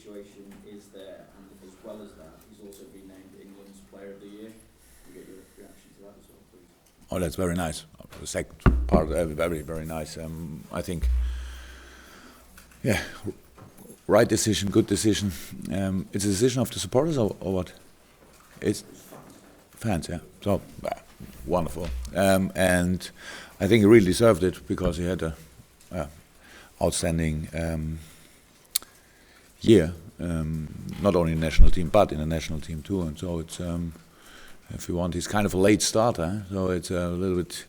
situation is there, and as well as that, he's also been named England's Player of the Year. You get your reaction to that as well, please. Oh, that's very nice. The second part, very, very nice. I think, yeah, right decision, good decision. It's a decision of the supporters or what? It's fans, yeah. So, wonderful. And I think he really deserved it because he had a outstanding year, not only in the national team, but in the national team too. And so it's, if you want, he's kind of a late starter. So it's a little bit,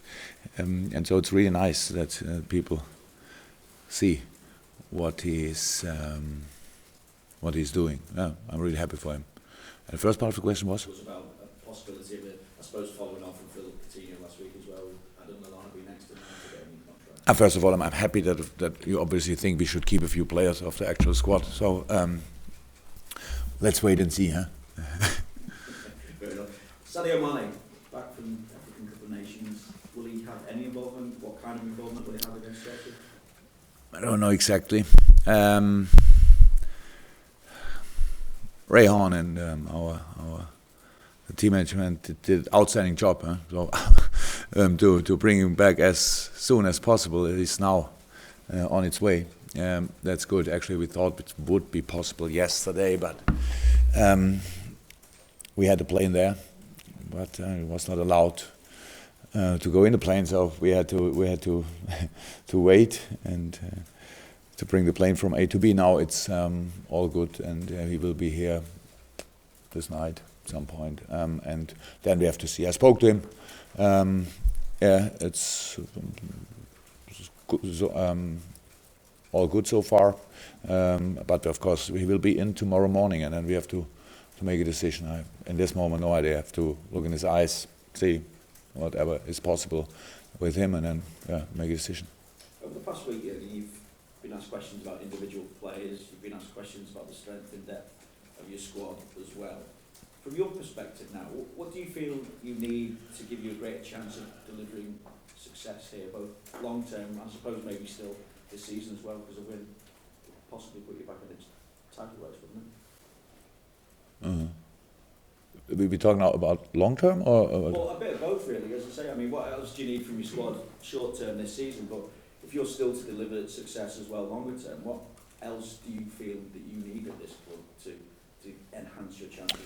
and so it's really nice that people see what he's doing. Yeah, I'm really happy for him. And the first part of the question was? It was about a possibility of it, I suppose, following on from Phil Coutinho last week as well. Adam Lallana be next in line to get a new contract. First of all, I'm happy that you obviously think we should keep a few players of the actual squad. So let's wait and see, huh? Fair enough. Sadio Mane, back from African Cup of Nations. Will he have any involvement? What kind of involvement will he have against Chelsea? I don't know exactly. Ray Horn and our team management did outstanding job. Huh? So to bring him back as soon as possible, it is now on its way. That's good. Actually, we thought it would be possible yesterday, but we had the plane there, but it was not allowed to go in the plane, so we had to to wait and to bring the plane from A to B. Now it's all good, and he will be here this night at some point, and then we have to see. I spoke to him. Yeah, it's good, all good so far, but of course he will be in tomorrow morning, and then we have to make a decision. In this moment, no idea. I have to look in his eyes, see whatever is possible with him, and then make a decision. Over the past week, you've been asked questions about individual players. You've been asked questions about the strength and depth of your squad as well. From your perspective now, what do you feel you need to give you a greater chance of delivering success here, both long term, I suppose maybe still this season as well, because a win would possibly put you back in its title race, wouldn't it? We talking now about long term or? Well, a bit of both really. As I say, I mean, what else do you need from your squad short term this season? But if you're still to deliver success as well longer term, what else do you feel that you need at this club to enhance your chances?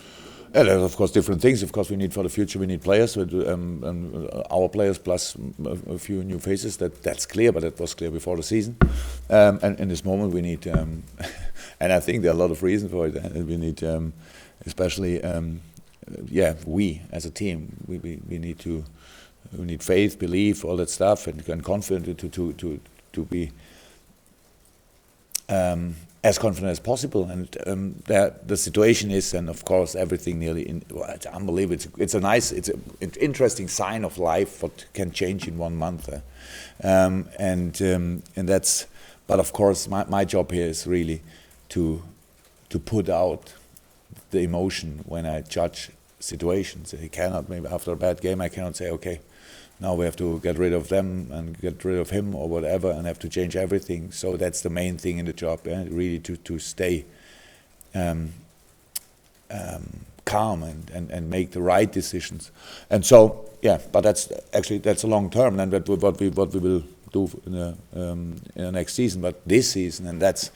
Yeah, there's of course different things. Of course, we need for the future. We need players, and our players plus a few new faces. That's clear, but that was clear before the season. And in this moment, we need, and I think there are a lot of reasons for it. We need, especially, we as a team, we need faith, belief, all that stuff, and confident to be as confident as possible. And the situation is, and of course everything nearly, it's unbelievable. It's an interesting sign of life what can change in 1 month, and that's. But of course, my job here is really to put out the emotion when I judge situations. I cannot, maybe after a bad game, I cannot say, okay, now we have to get rid of them and get rid of him or whatever, and have to change everything. So that's the main thing in the job, really to stay calm and make the right decisions. And so, but that's a long term, and what we will do in the next season. But this season, and that's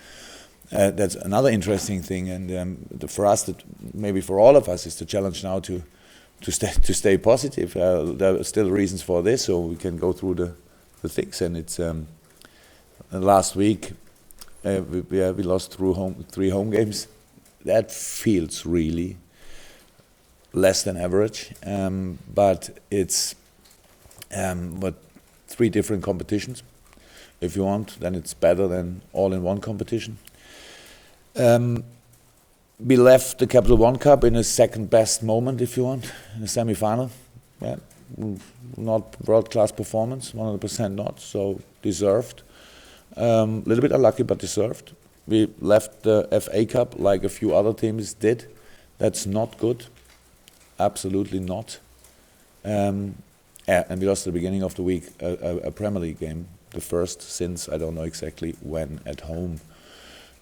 another interesting thing, and for us, that maybe for all of us, is the challenge now to stay positive. There are still reasons for this, so we can go through the things. And it's last week we lost through 3 home games. That feels really less than average, but it's 3 different competitions. If you want, then it's better than all in one competition. We left the Capital One Cup in a second best moment, if you want, in the semi-final. Yeah, not world-class performance, 100% not, so deserved. A little bit unlucky, but deserved. We left the FA Cup like a few other teams did. That's not good, absolutely not. And we lost at the beginning of the week a Premier League game, the first since I don't know exactly when, at home.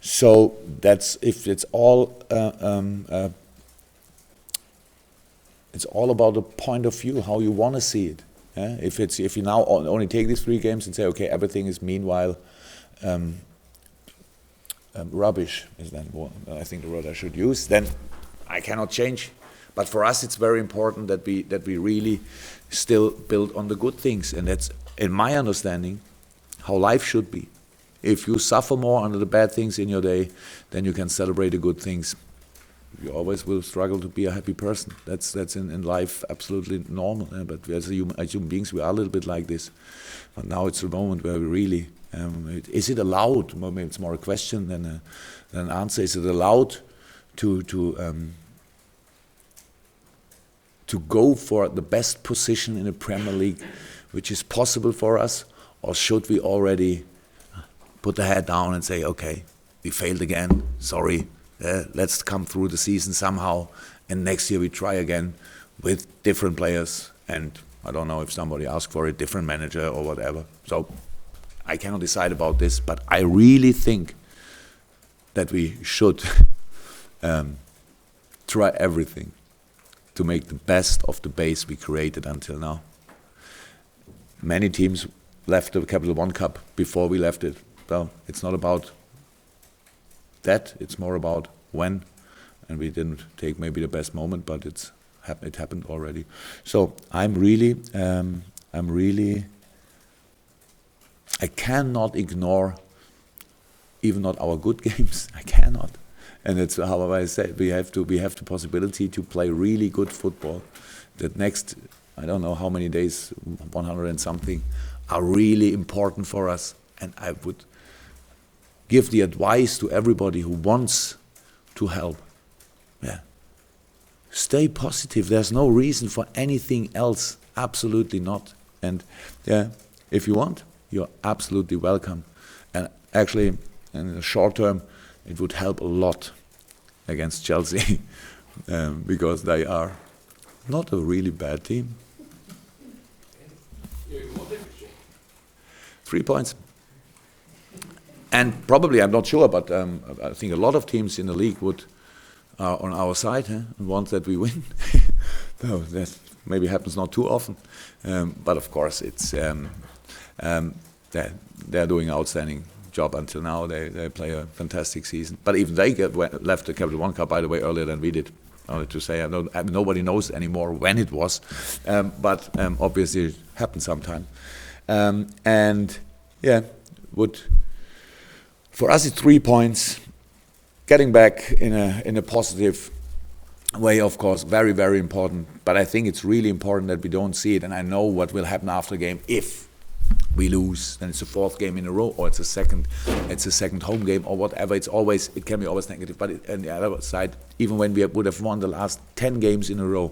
So that's if it's all about the point of view, how you want to see it. If you now only take these 3 games and say, okay, everything is meanwhile rubbish, is then what I think the word I should use, then I cannot change. But for us, it's very important that we really still build on the good things, and that's, in my understanding, how life should be. If you suffer more under the bad things in your day, then you can celebrate the good things. You always will struggle to be a happy person. That's in life absolutely normal. But as human beings, we are a little bit like this. But now it's the moment where we really, is it allowed? Well, maybe it's more a question than an answer. Is it allowed to go for the best position in the Premier League, which is possible for us, or should we already put the head down and say, okay, we failed again, sorry, let's come through the season somehow, and next year we try again with different players, and I don't know if somebody asked for a different manager or whatever. So I cannot decide about this, but I really think that we should try everything to make the best of the base we created until now. Many teams left the Capital One Cup before we left it. So it's not about that, it's more about when, and we didn't take maybe the best moment, but it happened already. So I cannot ignore even not our good games. I cannot. And it's how I said, we have the possibility to play really good football. That next, I don't know how many days, 100 and something, are really important for us. And I would give the advice to everybody who wants to help. Yeah. Stay positive. There's no reason for anything else. Absolutely not. And yeah, if you want, you're absolutely welcome. And actually, in the short term, it would help a lot against Chelsea because they are not a really bad team. 3 points. And probably, I'm not sure, but I think a lot of teams in the league are on our side and want that we win. So that maybe happens not too often. But of course, it's they're doing an outstanding job until now. They play a fantastic season. But even they left the Capital One Cup, by the way, earlier than we did. I wanted to say, nobody knows anymore when it was. But obviously it happened sometime. And yeah, for us it's 3 points. Getting back in a positive way, of course, very, very important. But I think it's really important that we don't see it. And I know what will happen after the game if we lose. Then it's a 4th game in a row, or it's a second home game, or whatever. It can be always negative. But on the other side, even when we would have won the last 10 games in a row,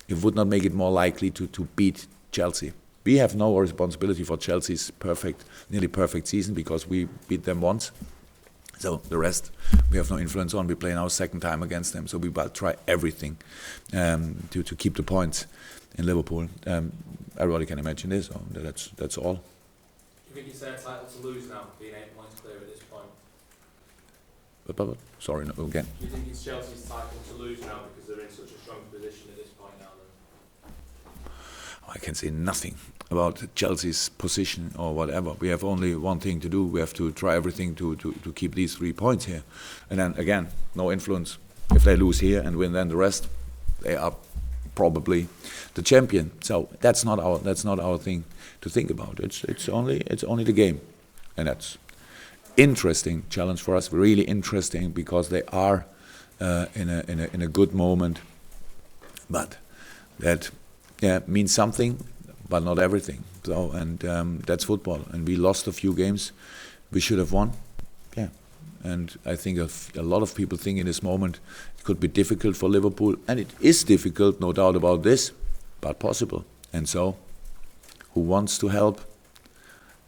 it would not make it more likely to beat Chelsea. We have no responsibility for Chelsea's nearly perfect season because we beat them once. So the rest we have no influence on. We play now 2nd time against them, so we will try everything to keep the points in Liverpool. Everybody can imagine this. So that's all. Do you think it's their title to lose now, being 8 points clear at this point? But sorry, no, again. Do you think it's Chelsea's title to lose now because they're in such a strong position at this point now? I can say nothing about Chelsea's position or whatever. We have only one thing to do. We have to try everything to keep these 3 points here. And then again, no influence. If they lose here and win then the rest, they are probably the champion. So that's not our thing to think about. It's only the game. And that's interesting challenge for us, really interesting because they are in a good moment. But that means something, but not everything. So that's football. And we lost a few games we should have won. Yeah. And I think a lot of people think in this moment it could be difficult for Liverpool, and it is difficult, no doubt about this, but possible. And so, who wants to help?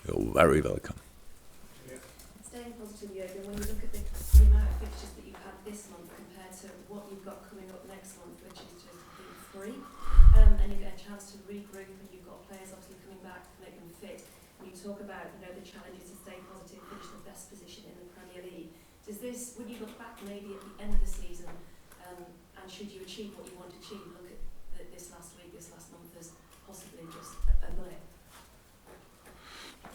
You're very welcome. Staying positive, Jurgen, when you look at the amount of fixtures that you've had this month compared to what you've got coming up next month, which is just being 3, and you get a chance to regroup, and you've got players obviously coming back to make them fit, and you talk about the challenges to stay positive, finish the best position in the Premier League. When you look back maybe at the end of the season, and should you achieve what you want to achieve, look at this last week, this last month as possibly just a blip?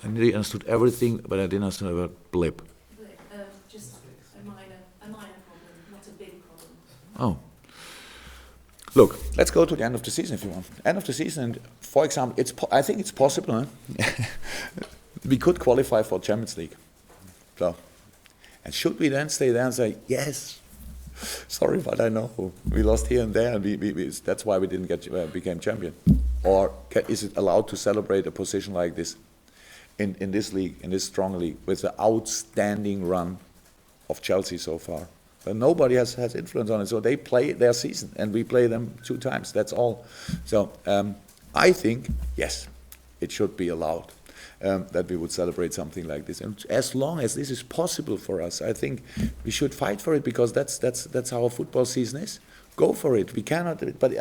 I nearly understood everything, but I didn't understand about blip. Just a minor problem, not a big problem. Oh. Look, let's go to the end of the season if you want. End of the season, and for example, I think it's possible. Huh? We could qualify for Champions League. So, and should we then stay there and say, yes, sorry, but I know we lost here and there, and that's why we didn't became champion? Or is it allowed to celebrate a position like this in this league, in this strong league, with the outstanding run of Chelsea so far? But nobody has influence on it, so they play their season, and we play them 2 times. That's all. So I think yes, it should be allowed that we would celebrate something like this, and as long as this is possible for us, I think we should fight for it, because that's how our football season is. Go for it. We cannot. But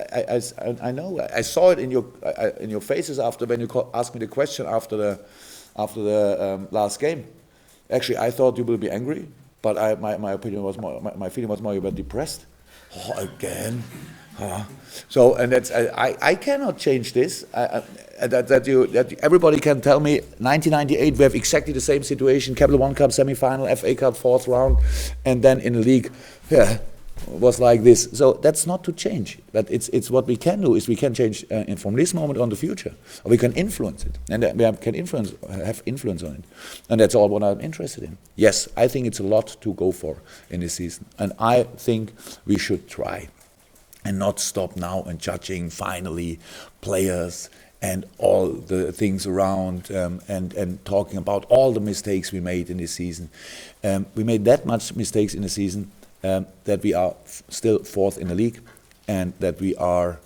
I know. I saw it in your faces after when you asked me the question after the last game. Actually, I thought you will be angry. But my opinion was more, my feeling was more you were depressed. Oh, again. So, and that's I cannot change this. That everybody can tell me 1998 we have exactly the same situation: Capital One Cup semi-final, FA Cup 4th round, and then in the league, was like this. So that's not to change. But it's what we can do is we can change from this moment on the future, or we can influence it, and we can have influence on it, and that's all what I'm interested in. Yes, I think it's a lot to go for in this season, and I think we should try, and not stop now and judging finally players and all the things around, and talking about all the mistakes we made in this season. We made that much mistakes in the season. That we are still 4th in the league, and that we are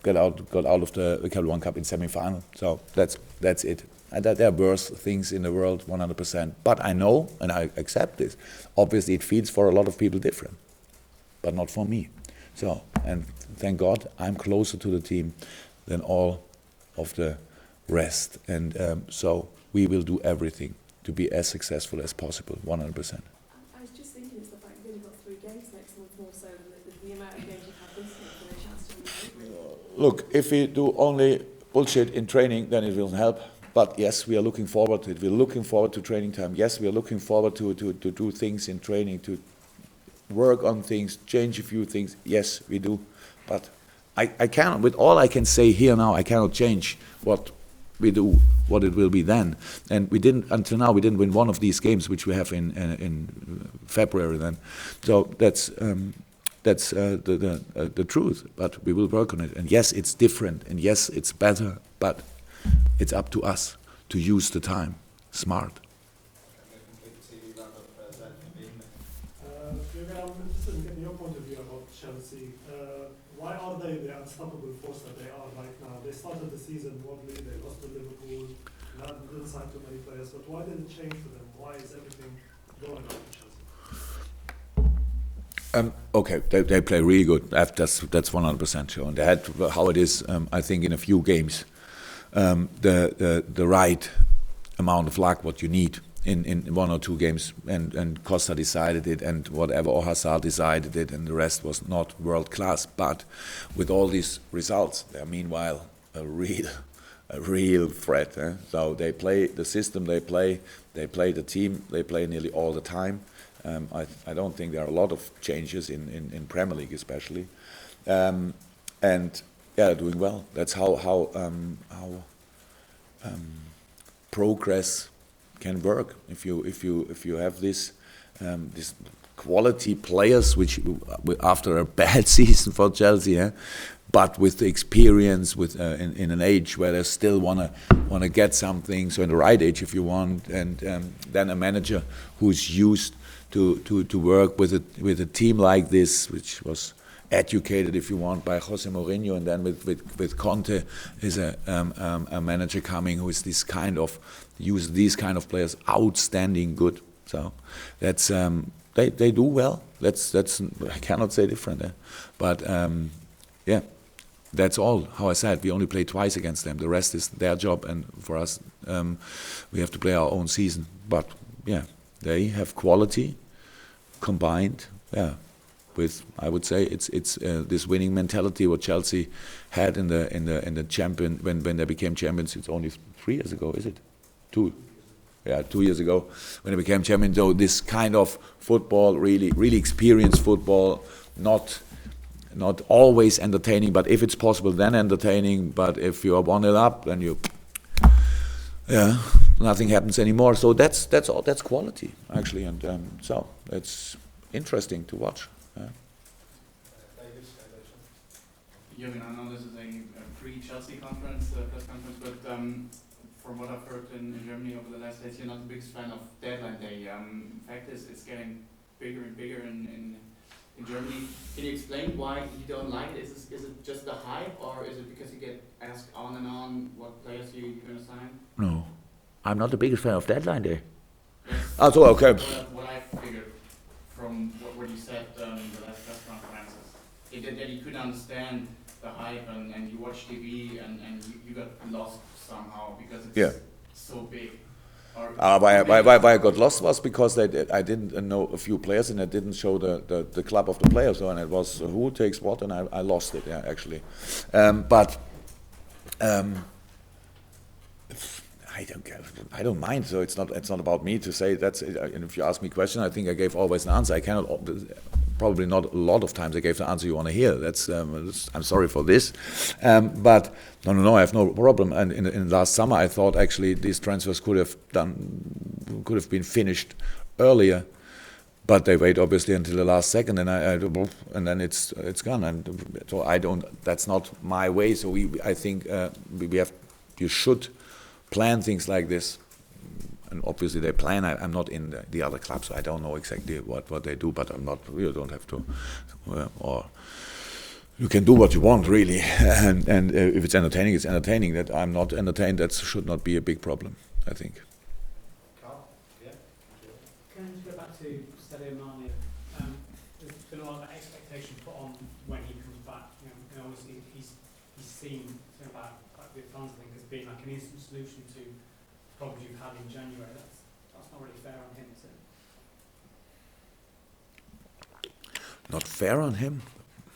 got out of the Capital One Cup in semi-final. So that's it. And that there are worse things in the world, 100%. But I know, and I accept this. Obviously, it feels for a lot of people different, but not for me. So, and thank God, I'm closer to the team than all of the rest, and so we will do everything to be as successful as possible, 100%. I was just thinking, it's the fact you've only got 3 games next month, more so than the amount of games you've had this month, and a chance to improve. Look, if we do only bullshit in training, then it will help. But yes, we are looking forward to it. We're looking forward to training time. Yes, we are looking forward to do things in training, to work on things, change a few things. Yes, we do. But I cannot, with all I can say here now, I cannot change what we do, what it will be then. And we didn't, until now, we didn't win one of these games, which we have in February then. So that's the truth, but we will work on it. And yes, it's different, and yes, it's better, but it's up to us to use the time smart. Jurgen, I'm interested in getting your point of view about Chelsea. Why are they the unstoppable force that they are right now? They started the season wobbly, they lost to Liverpool, didn't sign too many players, but why did it change for them? Why is everything going on in Chelsea? Okay, they play really good. That's 100% sure. And they had how it is. I think in a few games, the right amount of luck what you need in 1 or 2 games, and Costa decided it, and whatever, or Hazard decided it, and the rest was not world class. But with all these results, they're meanwhile a real threat. So they play the system, they play the team, they play nearly all the time. I don't think there are a lot of changes in Premier League, especially, and yeah, doing well. That's how progress can work. If you have this quality players, which after a bad season for Chelsea, but with the experience, with in an age where they still wanna get something, so in the right age if you want, and then a manager who's used to work with a team like this, which was educated, if you want, by Jose Mourinho, and then with Conte is a manager coming who is this kind of use these kind of players outstanding good. So that's they do well. That's I cannot say different, but yeah, that's all. How I said, we only play twice against them. The rest is their job, and for us, we have to play our own season. But yeah, they have quality combined. Yeah, with, I would say, it's this winning mentality what Chelsea had in the champion when they became champions. It's only 3 years ago, is it? 2. Yeah, 2 years ago when they became champions. So this kind of football, really experienced football, not always entertaining, but if it's possible, then entertaining. But if you are 1-0 up, then nothing happens anymore. So that's all. That's quality actually, and so it's interesting to watch. Jurgen, I know this is a pre-Chelsea conference, press conference, but from what I've heard in Germany over the last days, you're not the biggest fan of deadline day. In fact, it's getting bigger and bigger in Germany. Can you explain why you don't like it? Is it just the hype, or is it because you get asked on and on what players you're going to sign? No, I'm not the biggest fan of deadline day. Yes. So okay. What I figured from what you said in the last press conferences, that you couldn't understand the hype, and you watch TV and you got lost somehow because it's so big. Why I got lost was because I didn't know a few players, and I didn't show the club of the players, and it was who takes what, and I lost it. Yeah, actually, but I don't mind. So it's not about me to say that's. And if you ask me a question, I think I gave always an answer. I cannot. Probably not a lot of times I gave the answer you want to hear. I'm sorry for this, but no, I have no problem. And in last summer, I thought actually these transfers could have been finished earlier, but they wait obviously until the last second, and then it's gone. And so I don't. That's not my way. So I think you should plan things like this. And obviously they plan. I'm not in the other clubs, so I don't know exactly what they do. But I'm not. You don't have to, or you can do what you want really. And if it's entertaining, it's entertaining. That I'm not entertained, that should not be a big problem, I think. Carl? Yeah? Can I just go back to Sadio Mane? There's been a lot of expectation put on when he comes back. And obviously he's seen about with fans, I think, as being like an instant solution to problems you've had in January. That's not really fair on him, is it? Not fair on him.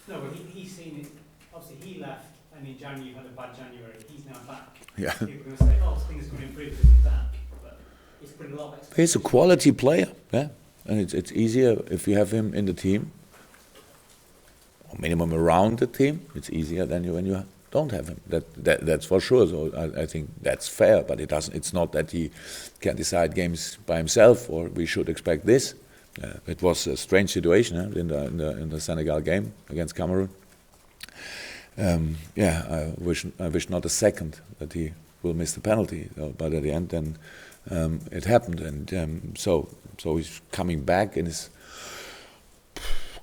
No, but he's seen it. Obviously, he left, and in January you had a bad January. He's now back. Yeah. People are going to say, "Oh, things are going to improve because he's back." But he's putting a lot of expectation. He's a quality player, yeah, and it's easier if you have him in the team, or minimum around the team. It's easier than when you don't have him. That's for sure. So I think that's fair, but it doesn't. It's not that he can decide games by himself, or we should expect this. It was a strange situation in the Senegal game against Cameroon. I wish not a second that he will miss the penalty, but at the end, then it happened, and so he's coming back, and is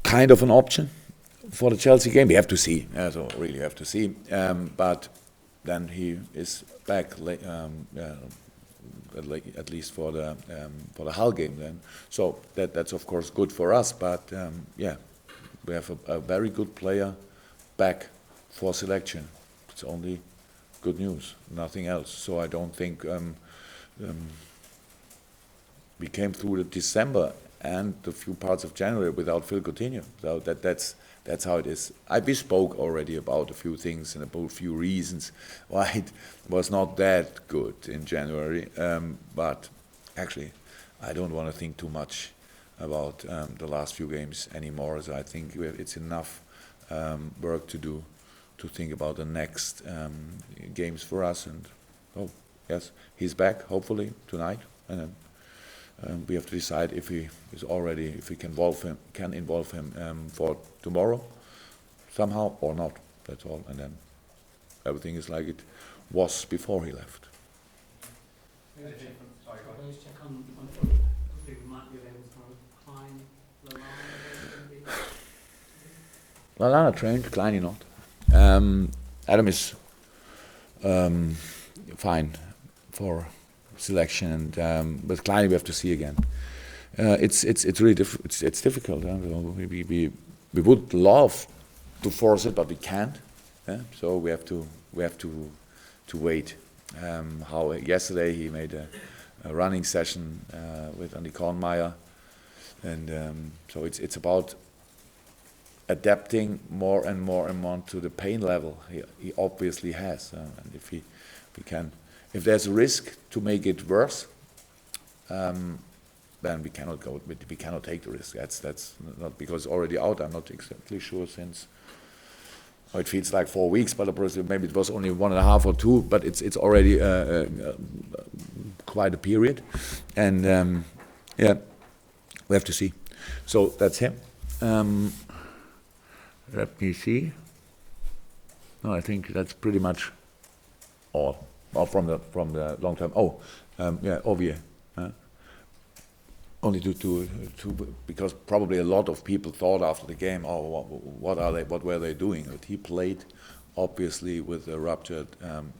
kind of an option for the Chelsea game. We have to see. So really have to see. But then he is back. At least for the Hull game, then. So that's of course good for us. But we have a very good player back for selection. It's only good news, nothing else. So I don't think we came through the December and the few parts of January without Phil Coutinho. So that's how it is. We spoke already about a few things and about a few reasons why it was not that good in January. But actually, I don't want to think too much about the last few games anymore. So I think it's enough work to do to think about the next games for us. And yes, he's back hopefully tonight, and then we have to decide if we can involve him for tomorrow somehow or not. That's all, and then everything is like it was before he left. Sorry, Sorry, go can I just check on who might be available tomorrow? Klein, Lallana, Lallana trained, Klein not. Adam is fine for selection, and but Klein we have to see again. It's really it's difficult. We would love to force it, but we can't. So we have to wait. How yesterday he made a running session with Andy Kornmeier, and so it's about adapting more and more and more to the pain level he obviously has, and if there's a risk to make it worse, then we cannot take the risk. That's not because it's already out. I'm not exactly sure since. Oh, it feels like 4 weeks, but maybe it was only 1.5 or 2. But it's already quite a period, and yeah, we have to see. So that's him. Let me see. No, I think that's pretty much all. From the long term. Yeah, Ovier. Only to because probably a lot of people thought after the game, what were they doing? But he played obviously with a ruptured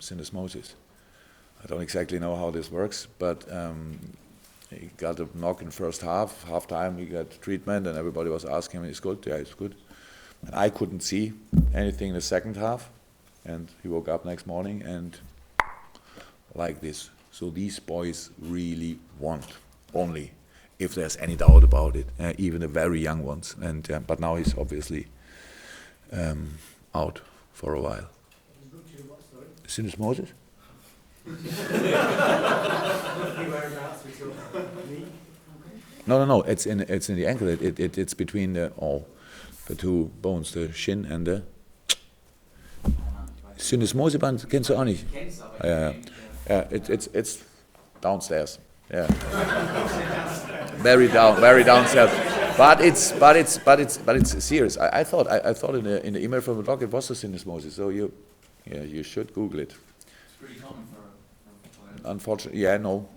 syndesmosis. I don't exactly know how this works, but he got a knock in first half. Half time he got treatment, and everybody was asking him, "Is good?" Yeah, it's good. And I couldn't see anything in the second half, and he woke up next morning and like this. So these boys really want, only if there's any doubt about it, even the very young ones. And but now he's obviously out for a while. Syndesmosis? No. It's in the ankle. It's between the two bones, the shin and the Syndesmoseband. Kennst du auch nicht? Yeah, it's downstairs. Yeah, very downstairs. But it's serious. I thought in the email from the doc it was a syndesmosis. So you should Google it. It's pretty common for unfortunately, no.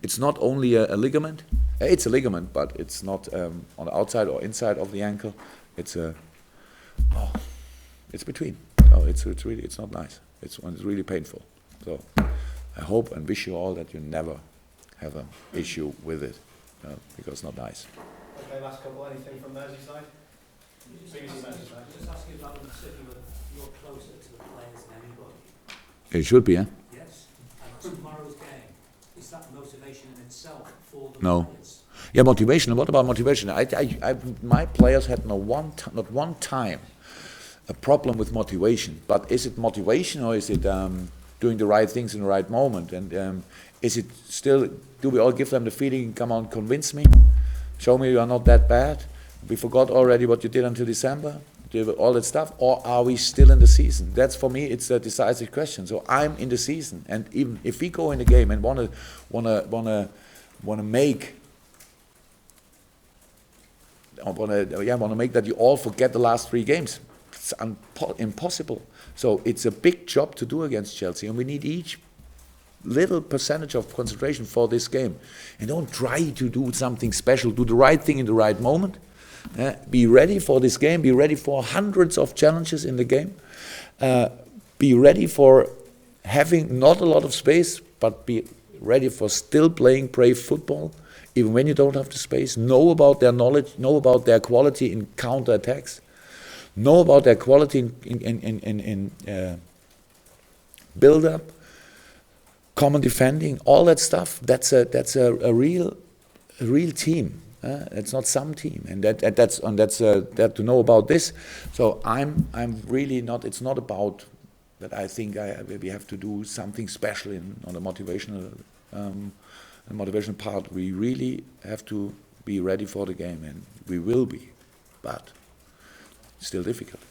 It's not only a ligament. It's a ligament, but it's not on the outside or inside of the ankle. It's between. It's not nice. It's really painful. So I hope and wish you all that you never have an issue with it, because it's not nice. Okay, last couple. Anything from Merseyside? Just ask you about the city where you're closer to the players than anybody. It should be, Yes. And tomorrow's game, is that motivation in itself for the No. players? Yeah, motivation. What about motivation? My players had not one time a problem with motivation. But is it motivation, or is it doing the right things in the right moment? And is it still? Do we all give them the feeling? Come on, convince me. Show me you are not that bad. We forgot already what you did until December. All that stuff, or are we still in the season? That's for me. It's a decisive question. So I'm in the season, and even if we go in the game and wanna make that you all forget the last 3 games. It's impossible. So it's a big job to do against Chelsea, and we need each little percentage of concentration for this game. And don't try to do something special. Do the right thing in the right moment. Be ready for this game. Be ready for hundreds of challenges in the game. Be ready for having not a lot of space, but be ready for still playing brave football, even when you don't have the space. Know about their knowledge. Know about their quality in counter-attacks. Know about their quality in build-up, common defending, all that stuff. That's a real team. It's not some team, and that's to know about this. So I'm really not. It's not about that. I think we have to do something special on the motivational part. We really have to be ready for the game, and we will be, but still difficult.